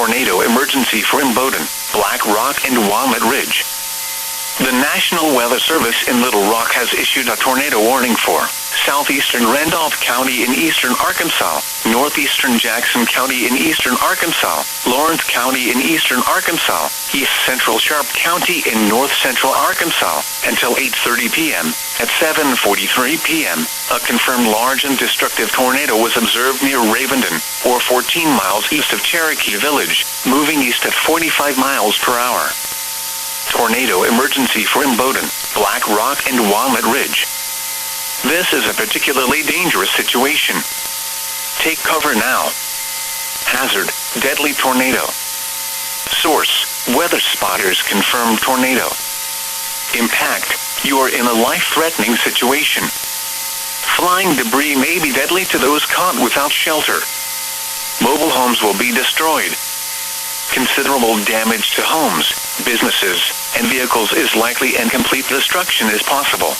Tornado emergency for Imboden, Black Rock, and Walnut Ridge. The National Weather Service in Little Rock has issued a tornado warning for southeastern Randolph County in eastern Arkansas, northeastern Jackson County in eastern Arkansas, Lawrence County in eastern Arkansas, east central Sharp County in north central Arkansas, until 8:30 p.m. At 7:43 p.m., a confirmed large and destructive tornado was observed near Ravenden, or 14 miles east of Cherokee Village, moving east at 45 miles per hour. Tornado emergency for Imboden, Black Rock, and Walnut Ridge. This is a particularly dangerous situation. Take cover now. Hazard, deadly tornado. Source, weather spotters confirm tornado. Impact, you are in a life-threatening situation. Flying debris may be deadly to those caught without shelter. Mobile homes will be destroyed. Considerable damage to homes, businesses, and vehicles is likely, and complete destruction is possible.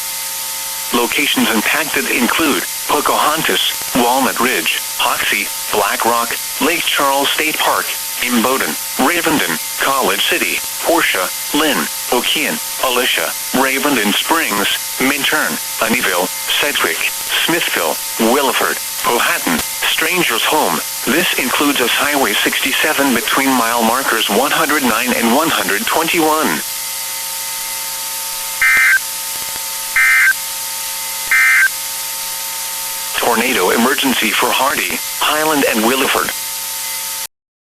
Locations impacted include Pocahontas, Walnut Ridge, Hoxie, Black Rock, Lake Charles State Park, Imboden, Ravenden, College City, Portia, Lynn, Okean, Alicia, Ravenden Springs, Minturn, Honeyville, Sedgwick, Smithville, Williford, Powhatan, Stranger's Home. This includes us Highway 67 between mile markers 109 and 121. Tornado emergency for Hardy, Highland, and Williford.